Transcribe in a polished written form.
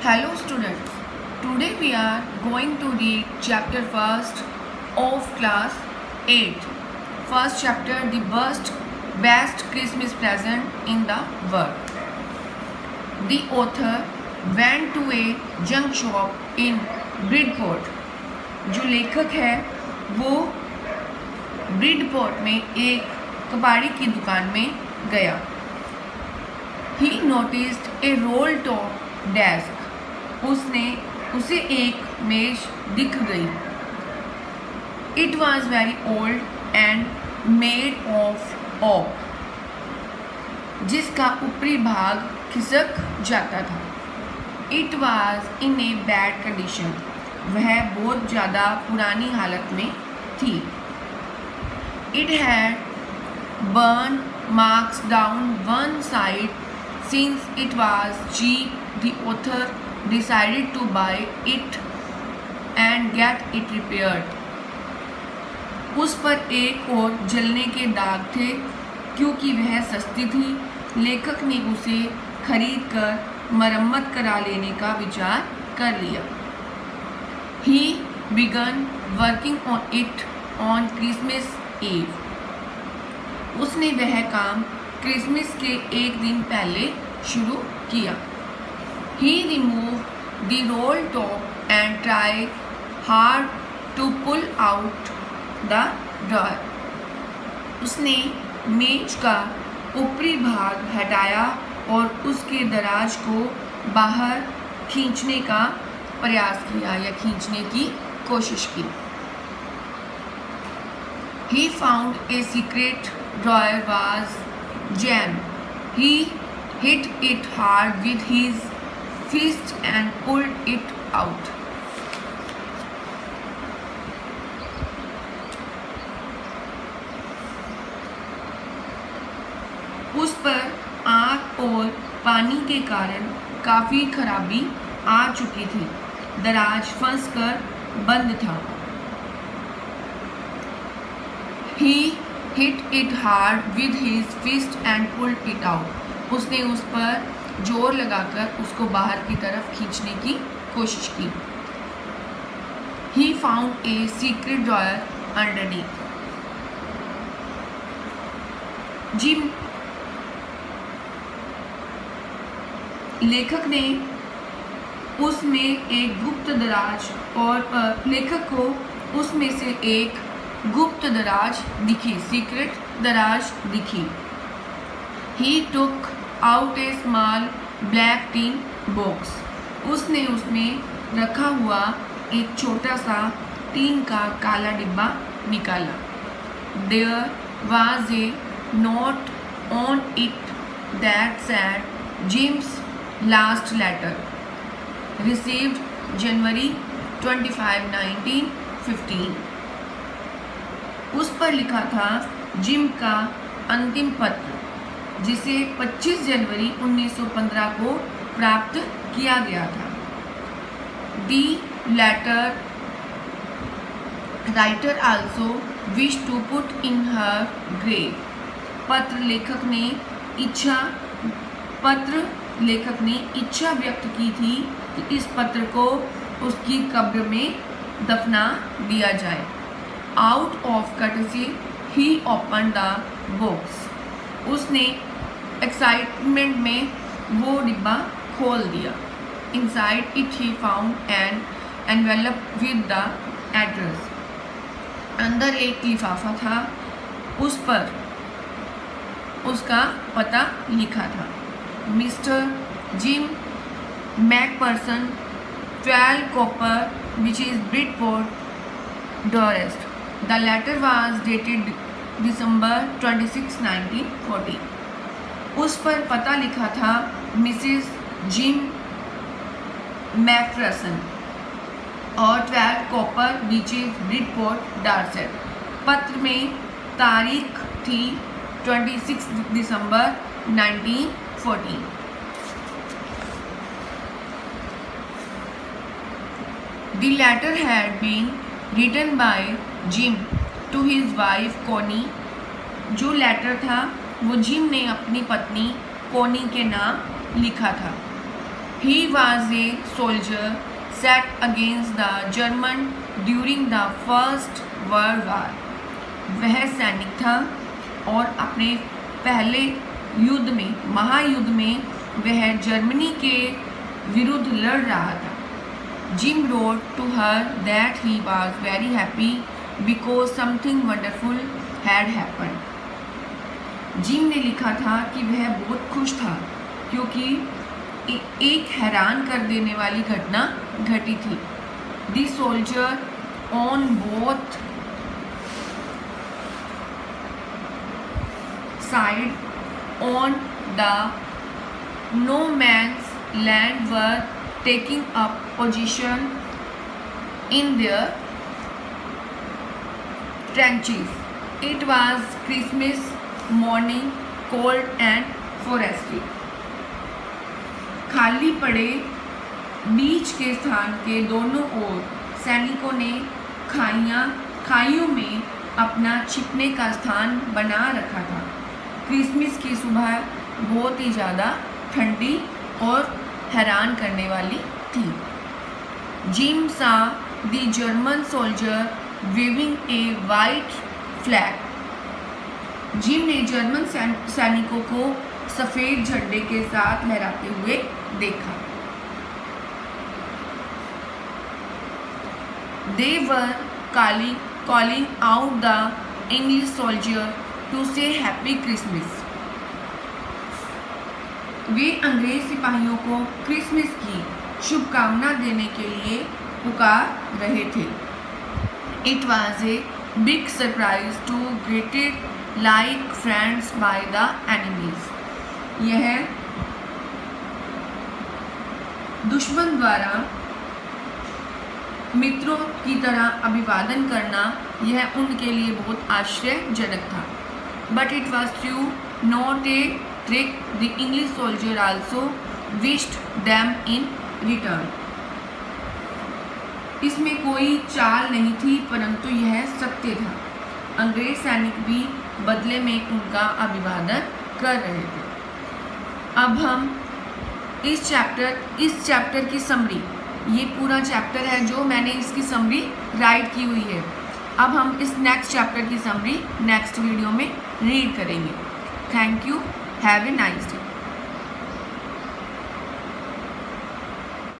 Hello students, today we are going to read chapter first of class 8. First chapter, the best Christmas present in the world. The author went to a junk shop in Bridport. जो लेखक है वो Bridport में एक कबाड़ी की दुकान में गया. He noticed a roll top desk. उसे एक मेज दिख गई. It was very old and made of oak, जिसका ऊपरी भाग खिसक जाता था. It was in a bad condition. वह बहुत ज़्यादा पुरानी हालत में थी. It had burn marks down one side. Since it was cheap, the author decided to buy it and get it repaired. उस पर एक और जलने के दाग थे. क्योंकि वह सस्ती थी, लेखक ने उसे खरीद कर मरम्मत करा लेने का विचार कर लिया. He began working on it on Christmas Eve. उसने वह काम क्रिसमस के एक दिन पहले शुरू किया. He removed the roll top and tried hard to pull out the drawer. उसने मेज का ऊपरी भाग हटाया और उसके दराज को बाहर खींचने का प्रयास किया या खींचने की कोशिश की. He found a secret drawer was jammed. He hit it hard with his fist and pulled it out. उस पर आग और पानी के कारण काफ़ी खराबी आ चुकी थी. दराज फंसकर बंद था. He hit it hard with his fist and pulled it out. उसने उस पर जोर लगाकर उसको बाहर की तरफ खींचने की कोशिश की. He found a secret drawer underneath. Gym लेखक ने उसमें एक गुप्त दराज और लेखक को उसमें से एक गुप्त दराज दिखी, सीक्रेट दराज दिखी. He took out a small black tin box. उसने उसमें रखा हुआ एक छोटा सा टीन का काला डिब्बा निकाला. There was a note on it that said Jim's last letter, received January 25, 1915. उस पर लिखा था जिम का अंतिम पत्र, जिसे 25 जनवरी 1915 को प्राप्त किया गया था. The letter writer also wished to put in her grave. पत्र लेखक ने इच्छा व्यक्त की थी कि इस पत्र को उसकी कब्र में दफना दिया जाए. Out of courtesy, he opened the box. उसने एक्साइटमेंट में वो डिब्बा खोल दिया. Inside it he found an envelope with the address. अंदर एक लिफाफा था, उस पर उसका पता लिखा था. Mr. Jim McPherson, 12 Copper, which is Bridport, Dorset. The letter was dated December 26, 1940. उस पर पता लिखा था मिसेस जिम मैकफरसन और 12 कॉपर बीच ब्रिडपोर्ट डॉर्सेट. पत्र में तारीख थी 26 दिसंबर 1940. The letter had been written by Jim to his wife Connie. जो लेटर था वो जिम ने अपनी पत्नी कोनी के नाम लिखा था. He was a soldier set against the German during the First World War. वह सैनिक था और अपने पहले युद्ध में, महायुद्ध में वह जर्मनी के विरुद्ध लड़ रहा था. Jim wrote to her that he was very happy because something wonderful had happened. Gym ने लिखा था कि वह बहुत खुश था क्योंकि एक हैरान कर देने वाली घटना घटी थी. The soldier on both sides on the no man's land were taking up position in their trenches. It was Christmas morning, cold and frosty. खाली पड़े बीच के स्थान के दोनों ओर सैनिकों ने खाइयों में अपना छिपने का स्थान बना रखा था. क्रिसमस की सुबह बहुत ही ज़्यादा ठंडी और हैरान करने वाली थी. Jim saw the German soldier waving a white flag. Jim ने जर्मन सैनिकों को सफ़ेद झंडे के साथ लहराते हुए देखा. They were calling out the English soldier to say Happy Christmas. वे अंग्रेज सिपाहियों को क्रिसमस की शुभकामना देने के लिए पुकार रहे थे. It was a big surprise to greeted like friends by the enemies. यह दुश्मन द्वारा मित्रों की तरह अभिवादन करना यह उनके लिए बहुत आश्चर्यजनक था. But it was true, not a trick. The English soldier also wished them in return. इसमें कोई चाल नहीं थी परंतु यह सत्य था. अंग्रेज सैनिक भी बदले में उनका अभिवादन कर रहे थे. अब हम इस चैप्टर की समरी, ये पूरा चैप्टर है जो मैंने इसकी समरी राइट की हुई है. अब हम इस नेक्स्ट चैप्टर की समरी नेक्स्ट वीडियो में रीड करेंगे. Thank you. Have a nice day.